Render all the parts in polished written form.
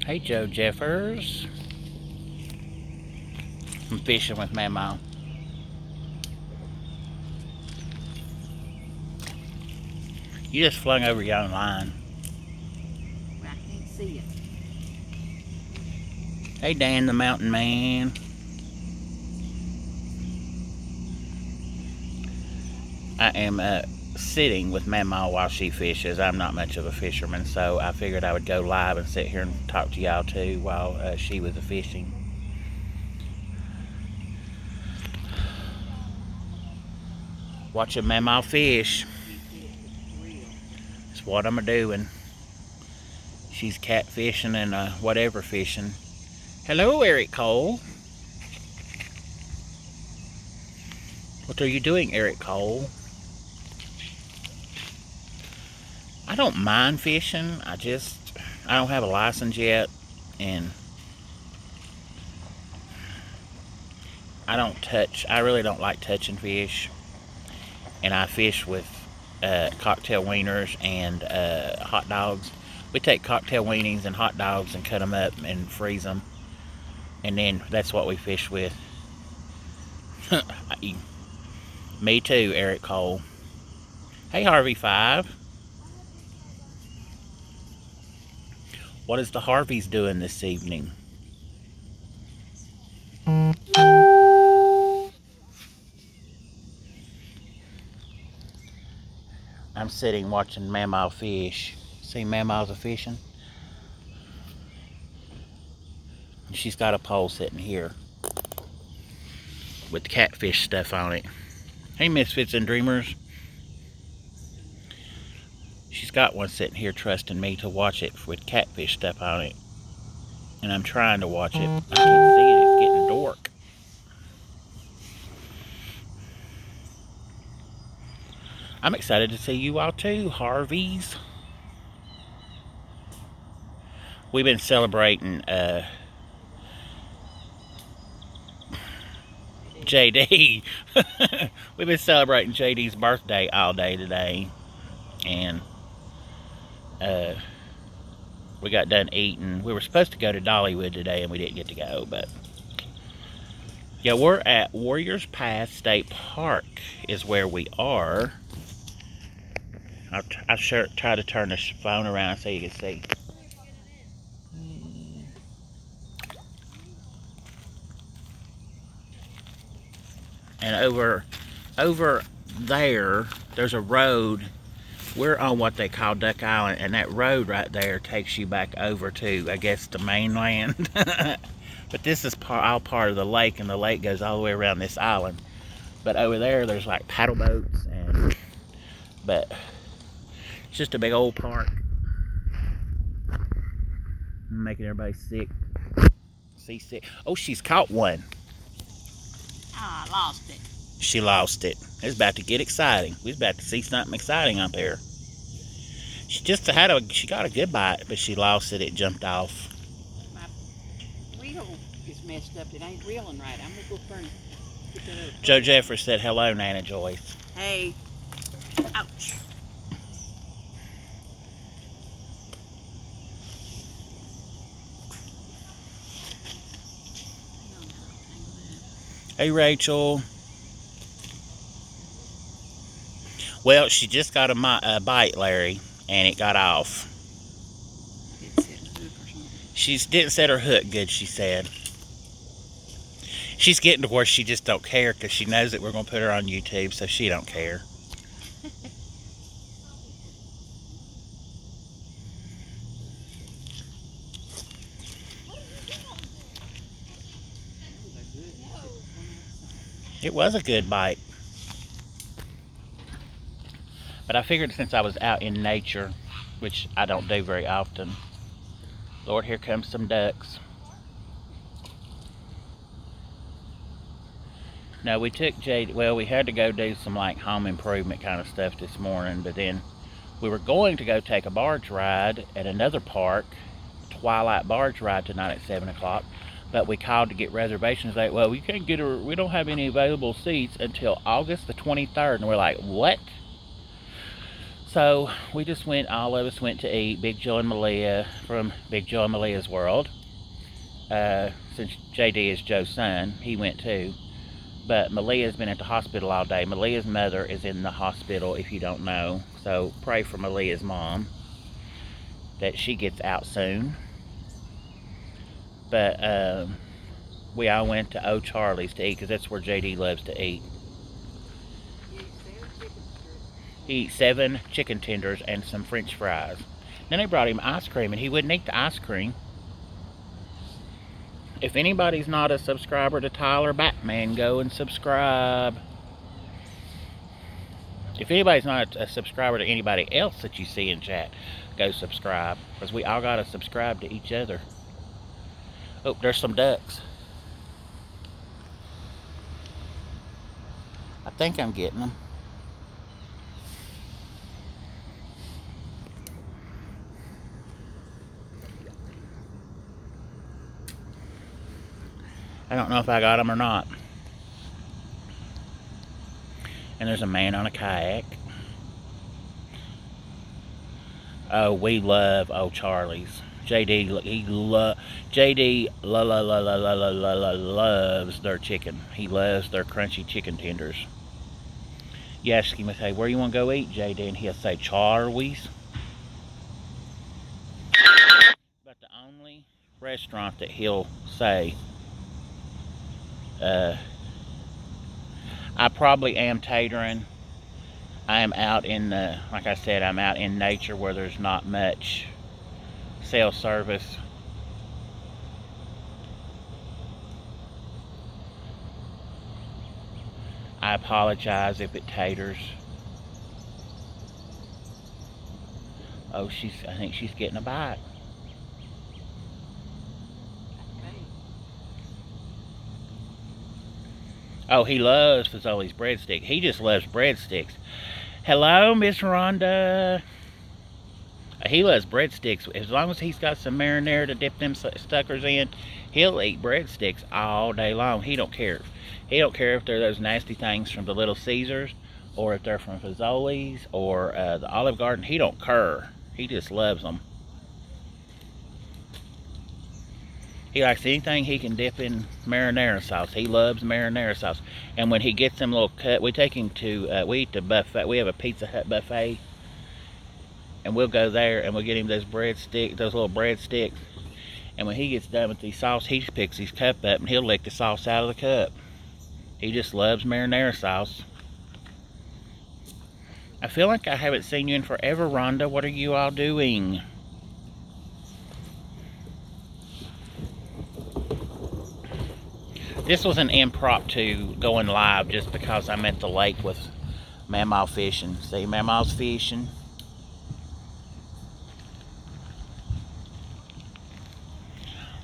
Hey, Joe Jeffers. I'm fishing with Mamaw. You just flung over your own line. I can't see it. Hey, Dan the Mountain Man. I am sitting with Mamaw while she fishes. I'm not much of a fisherman, so I figured I would go live and sit here and talk to y'all too while she was fishing. Watching Mamaw fish. That's what I'm doing. She's catfishing and whatever fishing. Hello, Eric Cole. What are you doing, Eric Cole? I don't mind fishing. I don't have a license yet, and I really don't like touching fish. And I fish with cocktail wieners and hot dogs. We take cocktail wieners and hot dogs and cut them up and freeze them. And then that's what we fish with. Me too, Eric Cole. Hey, Harvey 5. What is the Harveys doing this evening? I'm sitting watching Mamaw fish. See Mamaw's a fishing? She's got a pole sitting here with catfish stuff on it. Hey, Misfits and Dreamers. She's got one sitting here trusting me to watch it with catfish stuff on it. And I'm trying to watch it. I can't see it. It's getting dark. I'm excited to see you all too, Harveys. We've been celebrating JD. We've been celebrating JD's birthday all day today. And we got done eating. We were supposed to go to Dollywood today and we didn't get to go, but yeah, we're at Warriors Path State Park is where we are. I'll try to turn this phone around so you can see. And over there's a road. We're on what they call Duck Island, and that road right there takes you back over to, I guess, the mainland. But this is all part of the lake, and the lake goes all the way around this island. But over there's like paddle boats, but it's just a big old park. Making everybody sick. Seasick. Oh, she's caught one. I lost it. She lost it. It's about to get exciting. We're about to see something exciting up here. She got a good bite, but she lost it. It jumped off. My reel is messed up. It ain't reeling right. I'm gonna go turn get that up. Joe Jeffers said hello, Nana Joyce. Hey. Ouch. Hey, Rachel. Well, she just got a bite, Larry, and it got off. She didn't set her hook good, she said. She's getting to where she just don't care because she knows that we're going to put her on YouTube, so she don't care. It was a good bite. But I figured since I was out in nature, which I don't do very often. Lord, here comes some ducks. No, we took we had to go do some like home improvement kind of stuff this morning, but then we were going to go take a barge ride at another park, Twilight Barge Ride tonight at 7 o'clock. But we called to get reservations. Like, well, we don't have any available seats until August the 23rd. And we're like, what? So we just went, all of us went to eat. Big Joe and Malia from Big Joe and Malia's World. Since JD is Joe's son, he went too. But Malia's been at the hospital all day. Malia's mother is in the hospital, if you don't know. So pray for Malia's mom, that she gets out soon. But we all went to O'Charlie's to eat, because that's where JD loves to eat. He eats 7 chicken tenders and some french fries. Then they brought him ice cream, and he wouldn't eat the ice cream. If anybody's not a subscriber to Tyler Batman, go and subscribe. If anybody's not a subscriber to anybody else that you see in chat, go subscribe. Because we all got to subscribe to each other. Oh, there's some ducks. I think I'm getting them. I don't know if I got them or not. And there's a man on a kayak. Oh, we love O'Charlie's. JD loves their chicken. He loves their crunchy chicken tenders. You ask him, say, where you want to go eat, JD? And he'll say, Charlie's. But the only restaurant that he'll say, I probably am tatering. I am out in the, like I said, I'm out in nature where there's not much cell service. I apologize if it taters. Oh, I think she's getting a bite. Oh, he loves Fazoli's breadstick. He just loves breadsticks. Hello, Miss Rhonda. He loves breadsticks. As long as he's got some marinara to dip them suckers in, he'll eat breadsticks all day long. He don't care. He don't care if they're those nasty things from the Little Caesars, or if they're from Fazoli's, or the Olive Garden. He don't care. He just loves them. He likes anything he can dip in marinara sauce. He loves marinara sauce. And when he gets them little cut, we take him to, we eat the buffet. We have a Pizza Hut buffet. And we'll go there and we'll get him those breadsticks, those little breadsticks. And when he gets done with the sauce, he just picks his cup up and he'll lick the sauce out of the cup. He just loves marinara sauce. I feel like I haven't seen you in forever, Rhonda. What are you all doing? This was an impromptu going live just because I'm at the lake with mamaw fishing. See, mamaw's fishing.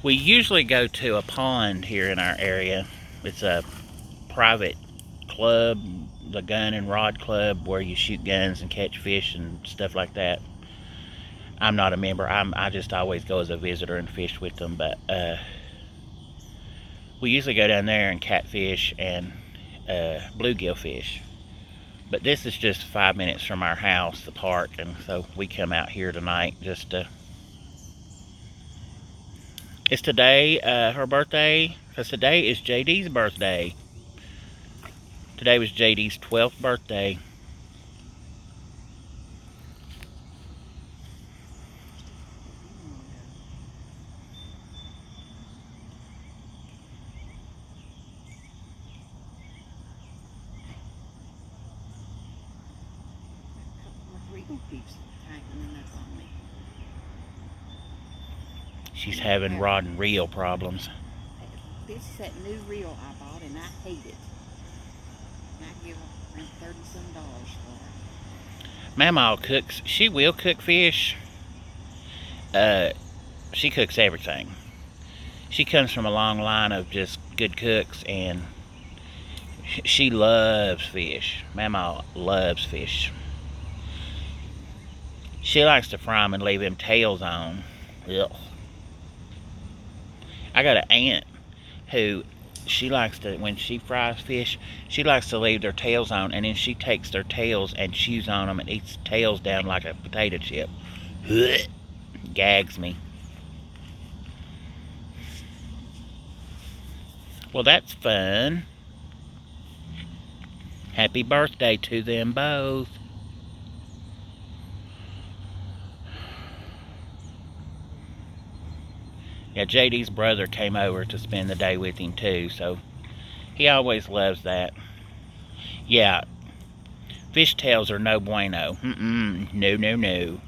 We usually go to a pond here in our area. It's a private club, the gun and rod club, where you shoot guns and catch fish and stuff like that. I'm not a member. I just always go as a visitor and fish with them, but we usually go down there and catfish and bluegill fish. But this is just 5 minutes from our house, the park, and so we come out here tonight just to... Is today her birthday? Because today is JD's birthday. Today was JD's 12th birthday. She's having rod and reel problems. This is that new reel I bought and I hate it. And I give around $30-some for it. Mamaw cooks. She will cook fish. She cooks everything. She comes from a long line of just good cooks, and she loves fish. Mamaw loves fish. She likes to fry them and leave them tails on. Ugh. I got an aunt who she likes to, when she fries fish, she likes to leave their tails on, and then she takes their tails and chews on them and eats the tails down like a potato chip. Gags me. Well, that's fun. Happy birthday to them both. Yeah, JD's brother came over to spend the day with him too, so he always loves that. Yeah, fish tails are no bueno. No, no, no.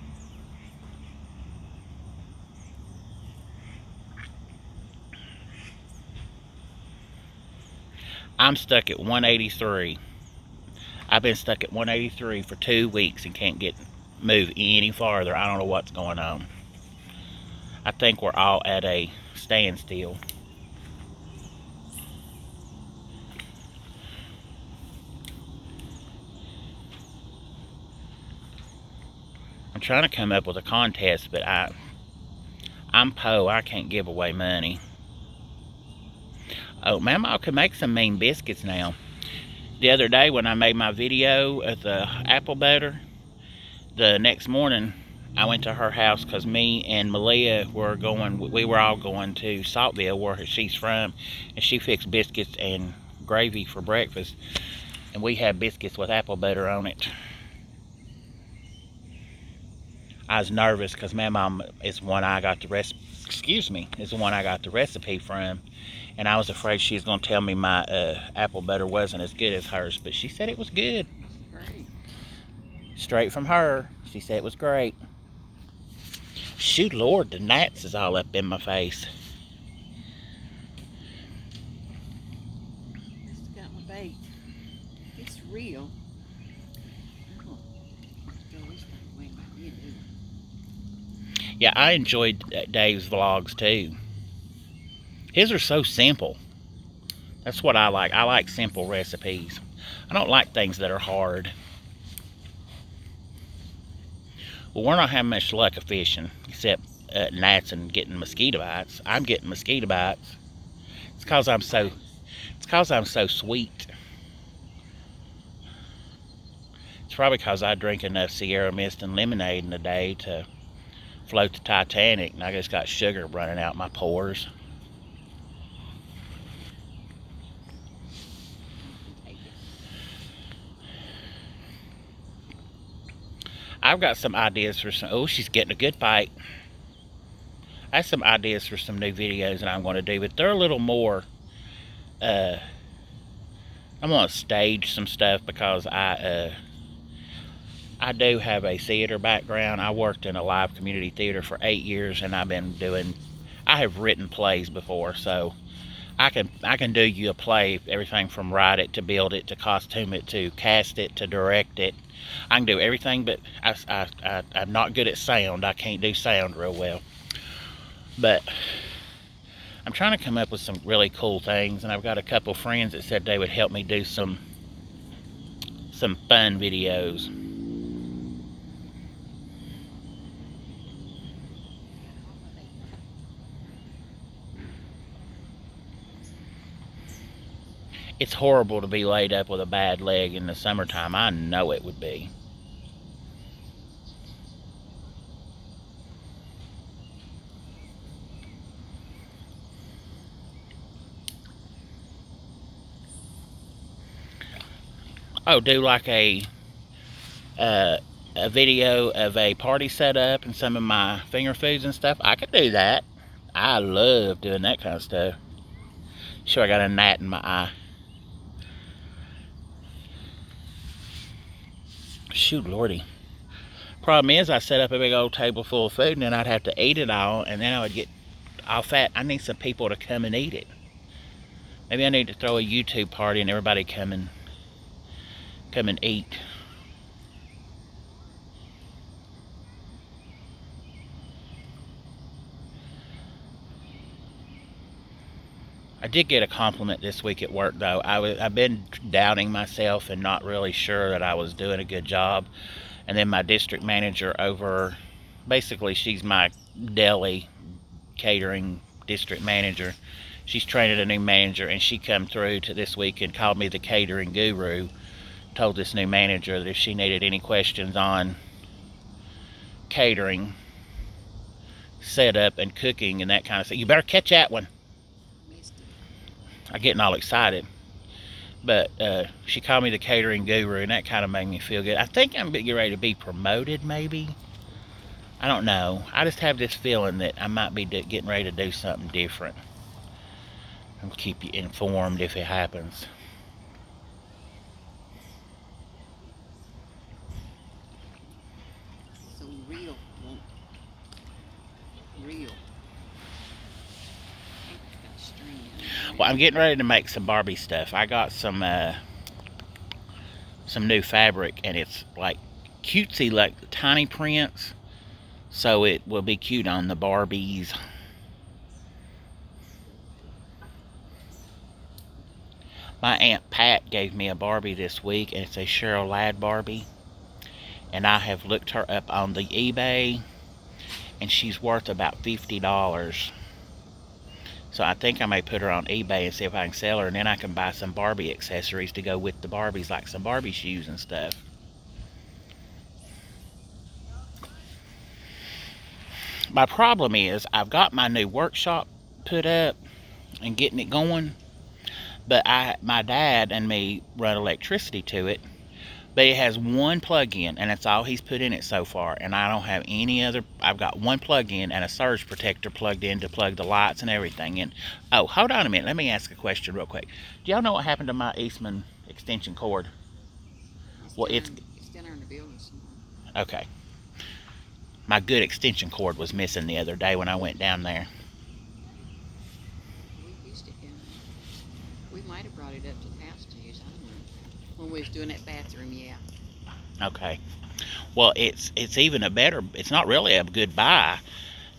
I'm stuck at 183. I've been stuck at 183 for 2 weeks and can't move any farther. I don't know what's going on. I think we're all at a standstill. I'm trying to come up with a contest, but I'm po. I can't give away money. Oh, mamaw can make some mean biscuits now. The other day when I made my video of the apple butter, the next morning I went to her house because me and Malia we were all going to Saltville, where she's from, and she fixed biscuits and gravy for breakfast, and we had biscuits with apple butter on it. I was nervous because mamaw is the one I got the recipe from, and I was afraid she was going to tell me my apple butter wasn't as good as hers, but she said it was good. Great. Straight from her. She said it was great. Shoot, Lord, the gnats is all up in my face. Just got my bait. It's real. Yeah, I enjoyed Dave's vlogs too. His are so simple. That's what I like. I like simple recipes. I don't like things that are hard. Well, we're not having much luck of fishing, except gnats and getting mosquito bites. I'm getting mosquito bites. It's because I'm so sweet. It's probably because I drink enough Sierra Mist and lemonade in a day to float the Titanic, and I just got sugar running out my pores. I've got some ideas for some... Oh, she's getting a good bite. I have some ideas for some new videos that I'm going to do, but they're a little more... I'm going to stage some stuff because I do have a theater background. I worked in a live community theater for 8 years, and I have written plays before, so I can do you a play, everything from write it to build it to costume it to cast it to direct it. I can do everything, but I'm not good at sound. I can't do sound real well. But I'm trying to come up with some really cool things, and I've got a couple friends that said they would help me do some fun videos. It's horrible to be laid up with a bad leg in the summertime. I know it would be. Oh, do like a video of a party setup and some of my finger foods and stuff. I could do that. I love doing that kind of stuff. Sure, I got a gnat in my eye. Shoot, Lordy. Problem is, I set up a big old table full of food, and then I'd have to eat it all, and then I would get all fat. I need some people to come and eat it. Maybe I need to throw a YouTube party and everybody come and eat. I did get a compliment this week at work, though. I've been doubting myself and not really sure that I was doing a good job. And then my district manager over, basically she's my deli catering district manager. She's training a new manager, and she come through to this week and called me the catering guru. Told this new manager that if she needed any questions on catering, setup, and cooking and that kind of thing, you better catch that one. I'm getting all excited. But she called me the catering guru, and that kind of made me feel good. I think I'm getting ready to be promoted, maybe. I don't know. I just have this feeling that I might be getting ready to do something different. I'll keep you informed if it happens. So real. Well, I'm getting ready to make some Barbie stuff. I got some new fabric, and it's like cutesy, like tiny prints, so it will be cute on the Barbies. My Aunt Pat gave me a Barbie this week, and it's a Cheryl Ladd Barbie, and I have looked her up on the eBay, and she's worth about $50. So I think I may put her on eBay and see if I can sell her, and then I can buy some Barbie accessories to go with the Barbies, like some Barbie shoes and stuff. My problem is I've got my new workshop put up and getting it going, but my dad and me run electricity to it, but it has one plug-in, and that's all he's put in it so far, and I don't have any other. I've got one plug-in and a surge protector plugged in to plug the lights and everything in. Oh, hold on a minute. Let me ask a question real quick. Do y'all know what happened to my Eastman extension cord? It's down there in the building somewhere. Okay. My good extension cord was missing the other day when I went down there. We used it down there. We might have brought it up to the house to use. I don't know. When we was doing that bathroom, yeah. Okay. Well, it's even a better. It's not really a good buy.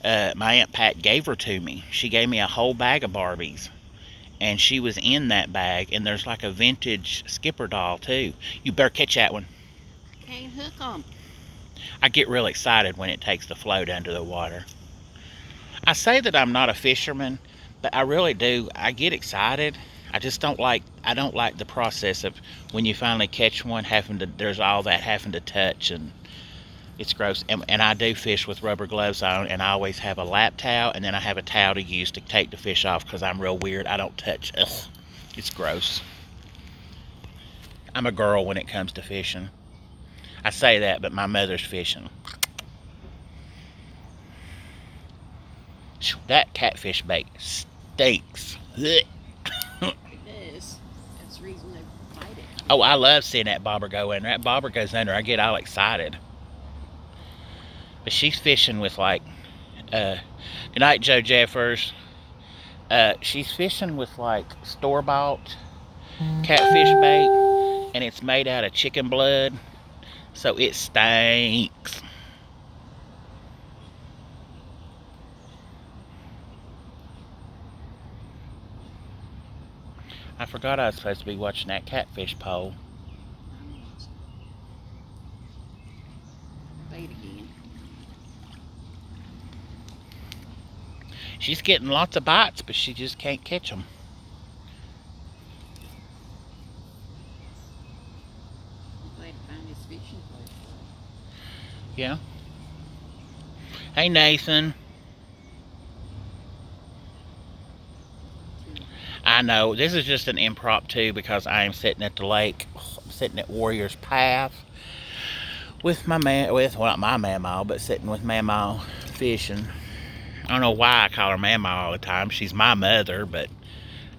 My Aunt Pat gave her to me. She gave me a whole bag of Barbies, and she was in that bag. And there's like a vintage Skipper doll too. You better catch that one. Can't hook 'em. I get real excited when it takes the float under the water. I say that I'm not a fisherman, but I really do. I get excited. I just don't like the process of when you finally catch one, there's all that having to touch, and it's gross. And I do fish with rubber gloves on, and I always have a lap towel, and then I have a towel to use to take the fish off because I'm real weird. I don't touch. Ugh, it's gross. I'm a girl when it comes to fishing. I say that, but my mother's fishing. That catfish bait stinks. It does. That's the reason they fight it. Oh, I love seeing that bobber go in. That bobber goes under, I get all excited. But she's fishing with like, good night, Joe Jeffers. She's fishing with like store-bought catfish bait, and it's made out of chicken blood, so it stinks. I forgot I was supposed to be watching that catfish pole. Bait again. She's getting lots of bites, but she just can't catch them. I'm glad to find this fishing place. Yeah. Hey, Nathan. I know, this is just an impromptu because I am sitting at the lake. I'm sitting at Warrior's Path with my well, not my mamaw, but sitting with mamaw fishing. I don't know why I call her mamaw all the time. She's my mother, but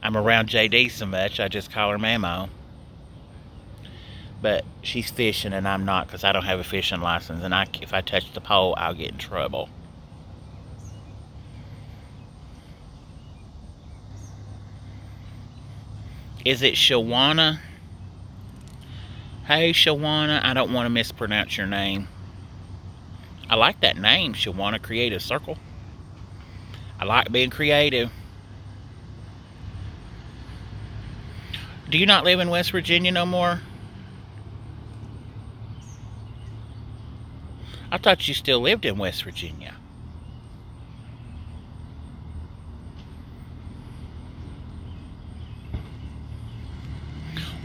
I'm around JD so much, I just call her mamaw. But she's fishing and I'm not because I don't have a fishing license, and if I touch the pole, I'll get in trouble. Is it Shawana? Hey, Shawana. I don't want to mispronounce your name. I like that name, Shawana Creative Circle. I like being creative. Do you not live in West Virginia no more? I thought you still lived in West Virginia.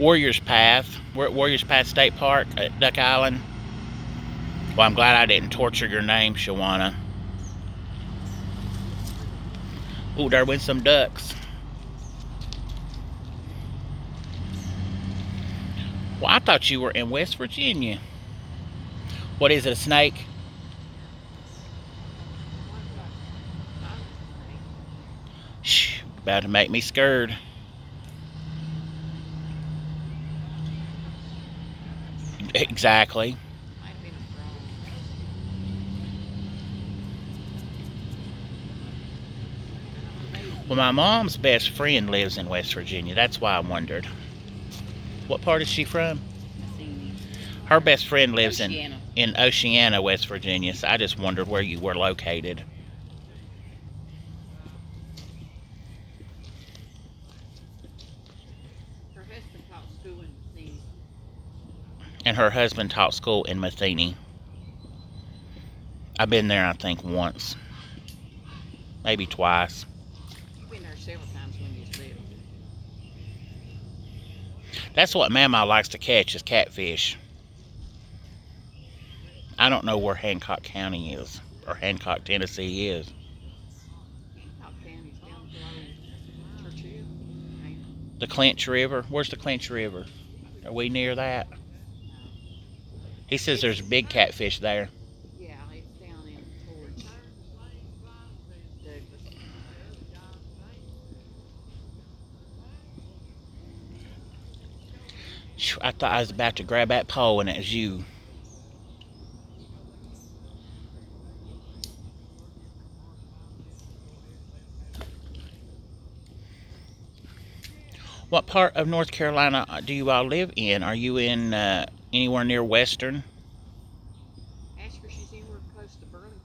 Warriors Path. We're at Warriors Path State Park at Duck Island. Well, I'm glad I didn't torture your name, Shawana. Ooh, there went some ducks. Well, I thought you were in West Virginia. What is it, a snake? Shh, about to make me scared. Exactly. Well, my mom's best friend lives in West Virginia. That's why I wondered. What part is she from? Her best friend lives in Oceana, West Virginia. So I just wondered where you were located. Her husband taught school in Matheny. And her husband taught school in Matheny. I've been there, I think, once. Maybe twice. You've been there several times when you was little. That's what Mama likes to catch, is catfish. I don't know where Hancock County is, or Hancock, Tennessee is. Hancock County's down below Churchill. The Clinch River? Where's the Clinch River? Are we near that? He says there's big catfish there. Yeah, it's down in towards Douglas. I thought I was about to grab that pole and it was you. What part of North Carolina do you all live in? Are you in anywhere near Western? Ask her if she's anywhere close to Burlington.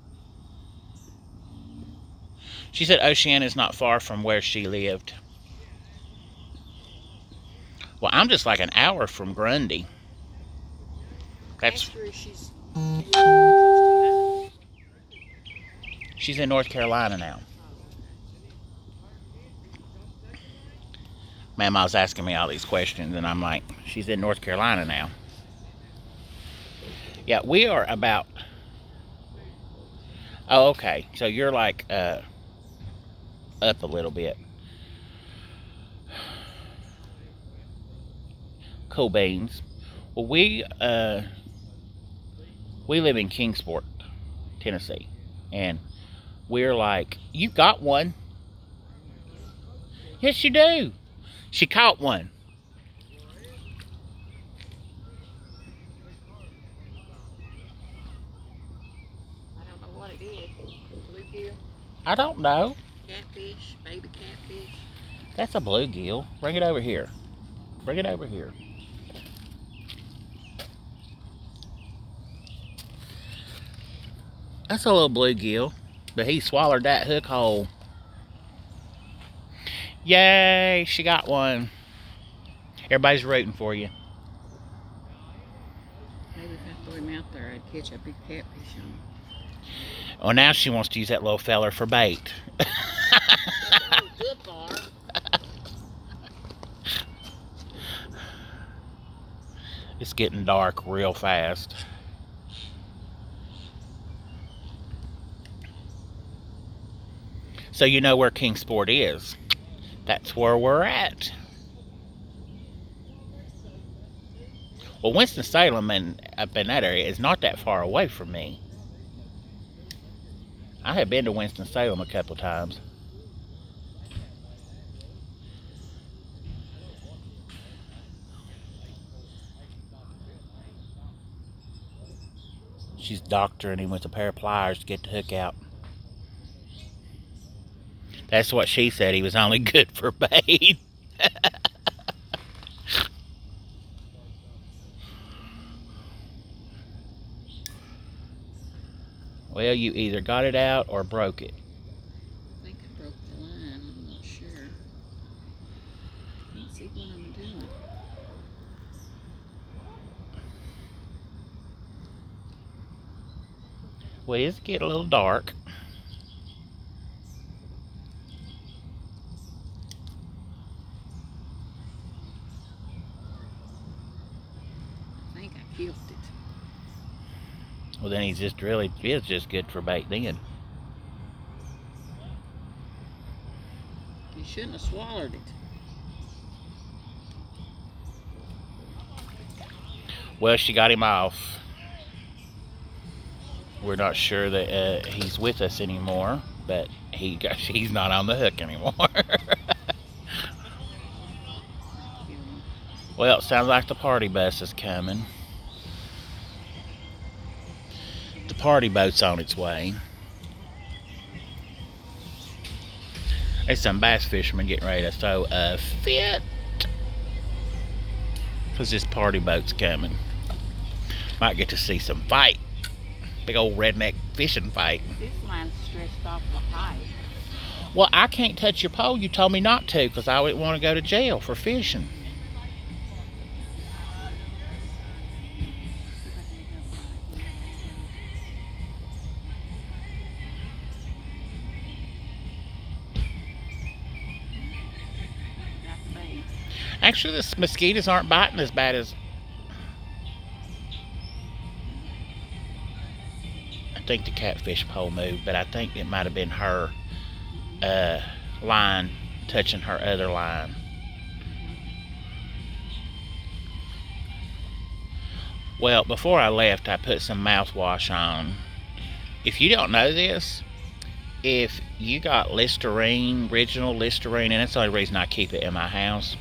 She said Oceana is not far from where she lived. Well, I'm just like an hour from Grundy. Ask her if she's She's in North Carolina now. Mama was asking me all these questions, and I'm like, she's in North Carolina now. Yeah, we are about... Oh, okay. So you're like up a little bit. Cool beans. Well, we live in Kingsport, Tennessee, and we're like, you got one. Yes, you do. She caught one. I don't know what it is. Bluegill? I don't know. Catfish? Baby catfish? That's a bluegill. Bring it over here. Bring it over here. That's a little bluegill, but he swallowed that hook whole. Yay, she got one. Everybody's rooting for you. Maybe if I throw him out there, I'd catch a big catfish on him. Well, now she wants to use that little feller for bait. Good bar. It's getting dark real fast. So you know where Kingsport is. That's where we're at. Well, Winston-Salem and up in that area is not that far away from me. I have been to Winston-Salem a couple times. She's doctoring him with a pair of pliers to get the hook out. That's what she said. He was only good for bait. Well, you either got it out or broke it. I think I broke the line. I'm not sure. Let's see what I'm doing. Well, it's getting a little dark. killed it. Well, then he's just really is just good for bait then. You shouldn't have swallowed it. Well, she got him off. We're not sure that he's with us anymore, but he's not on the hook anymore. Well, it sounds like the party bus is coming. The party boat's on its way. There's some bass fishermen getting ready to throw a fit, because this party boat's coming. Might get to see some fight. Big old redneck fishing fight. This line's stretched off the pipe. Well, I can't touch your pole. You told me not to, because I wouldn't want to go to jail for fishing. Actually, the mosquitoes aren't biting as bad as... I think the catfish pole moved, but I think it might have been her line touching her other line. Well, before I left, I put some mouthwash on. If you don't know this, if you got Listerine, original Listerine, and that's the only reason I keep it in my house,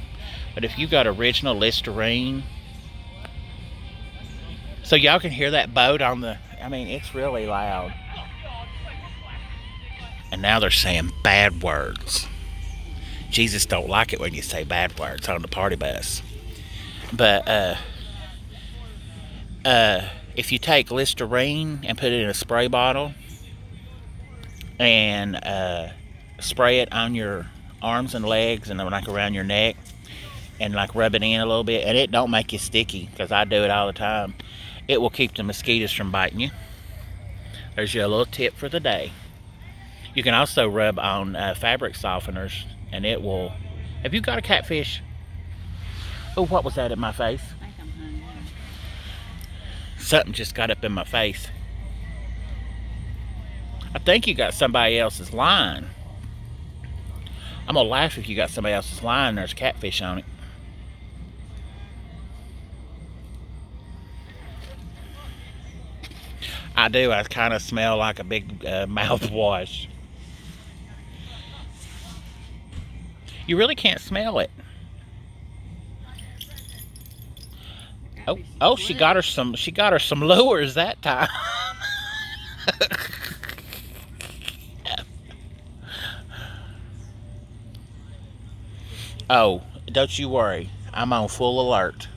but if you got original Listerine, so y'all can hear that boat on the, I mean, it's really loud. And now they're saying bad words. Jesus don't like it when you say bad words on the party bus. But if you take Listerine and put it in a spray bottle and spray it on your arms and legs and like around your neck, and like rub it in a little bit, and it don't make you sticky, because I do it all the time. It will keep the mosquitoes from biting you. There's your little tip for the day. You can also rub on fabric softeners, and it will... Have you got a catfish? Oh, what was that in my face? I think I'm hungry. Something just got up in my face. I think you got somebody else's line. I'm gonna laugh if you got somebody else's line and there's catfish on it. I do. I kind of smell like a big mouthwash. You really can't smell it. Oh, she got her some lures that time. Oh, don't you worry. I'm on full alert.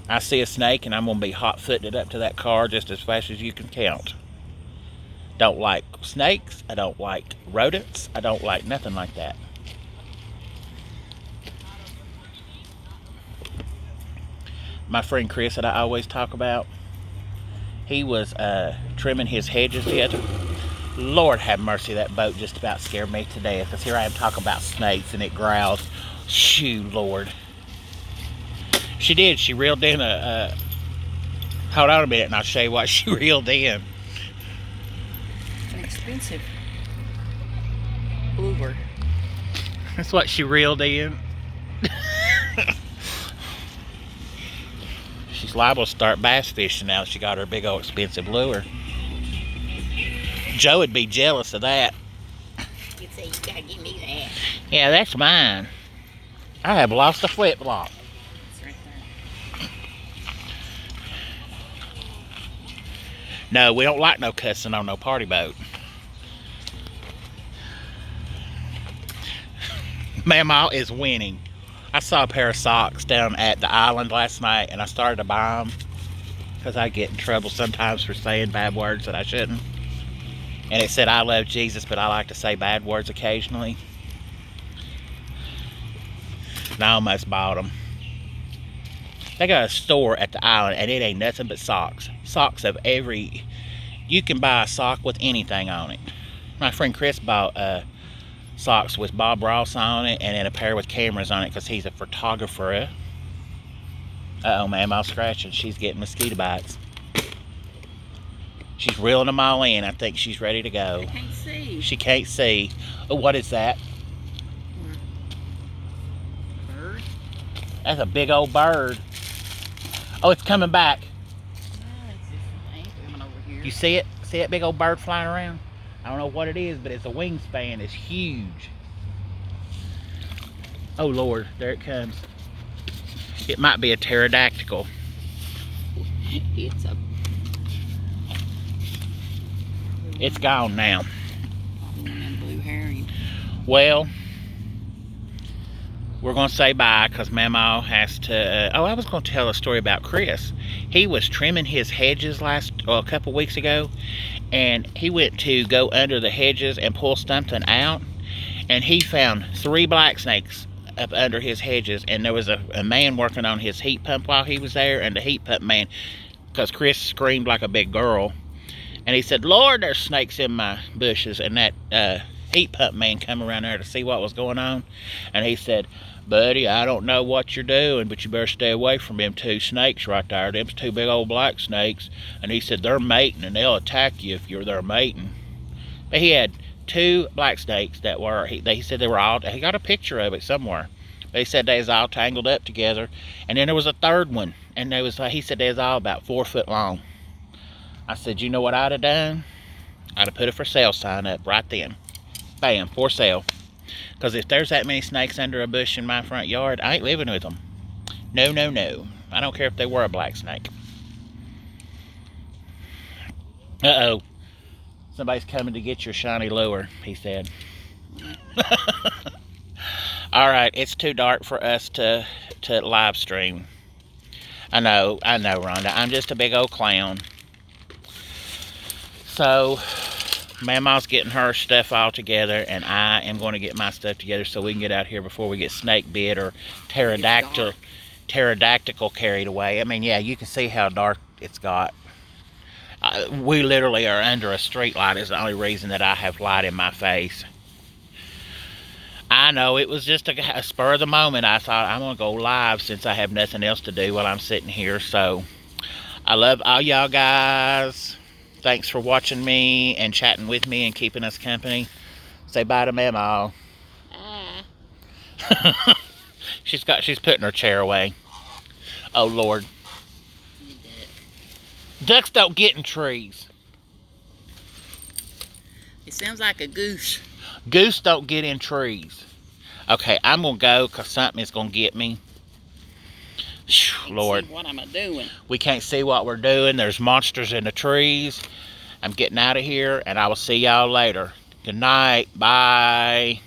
I see a snake and I'm going to be hot-footing it up to that car just as fast as you can count. Don't like snakes. I don't like rodents. I don't like nothing like that. My friend Chris that I always talk about, he was trimming his hedges the other. Lord have mercy, that boat just about scared me to death. Because here I am talking about snakes and it growls. Shoo, Lord. She did. She reeled in hold on a minute and I'll show you what she reeled in. An expensive lure. That's what she reeled in. She's liable to start bass fishing now. She got her big old expensive lure. Joe would be jealous of that. You'd say, you gotta give me that. Yeah, that's mine. I have lost a flip-flop. It's right there. No, we don't like no cussing on no party boat. Mamaw is winning. I saw a pair of socks down at the island last night and I started to buy them because I get in trouble sometimes for saying bad words that I shouldn't. And it said, I love Jesus, but I like to say bad words occasionally. And I almost bought them. They got a store at the island and it ain't nothing but socks. Socks of every... You can buy a sock with anything on it. My friend Chris bought socks with Bob Ross on it and then a pair with cameras on it because he's a photographer. Uh-oh, Mamaw's scratching. She's getting mosquito bites. She's reeling them all in. I think she's ready to go. I can't see. She can't see. Oh, what is that? Bird? That's a big old bird. Oh, it's coming back. It's coming over here. You see it? See that big old bird flying around? I don't know what it is, but its a wingspan. It's huge. Oh, Lord. There it comes. It might be a pterodactyl. It's gone now. Blue herring. Well, we're going to say bye because Mamaw has to... I was going to tell a story about Chris. He was trimming his hedges a couple weeks ago, and he went to go under the hedges and pull something out, and he found 3 black snakes up under his hedges, and there was a man working on his heat pump while he was there, and the heat pump man, because Chris screamed like a big girl, and he said, "Lord, there's snakes in my bushes," and that heat pump man come around there to see what was going on, and he said, "Buddy, I don't know what you're doing, but you better stay away from them 2 snakes right there. Them's 2 big old black snakes." And he said, "They're mating, and they'll attack you if you're there mating." But he had 2 black snakes that were, he said they were all, he got a picture of it somewhere. But he said they was all tangled up together. And then there was a 3rd one, and he said they was all about 4 foot long. I said, you know what I'd have done? I'd have put a for sale sign up right then. Bam, for sale. Because if there's that many snakes under a bush in my front yard, I ain't living with them. No, no, no. I don't care if they were a black snake. Uh-oh. Somebody's coming to get your shiny lure, he said. All right, it's too dark for us to live stream. I know, Rhonda. I'm just a big old clown. So, Mamaw's getting her stuff all together, and I am going to get my stuff together so we can get out here before we get snake bit or pterodactyl carried away. I mean, yeah, you can see how dark it's got. We literally are under a street light. Is the only reason that I have light in my face. I know, it was just a spur of the moment. I thought I'm going to go live since I have nothing else to do while I'm sitting here. So, I love all y'all guys. Thanks for watching me and chatting with me and keeping us company. Say bye to Mamaw. She's putting her chair away. Oh, Lord. Ducks don't get in trees. It sounds like a goose. Goose don't get in trees. Okay, I'm going to go because something is going to get me. Lord. What am I doing? We can't see what we're doing. There's monsters in the trees. I'm getting out of here, and I will see y'all later. Good night. Bye.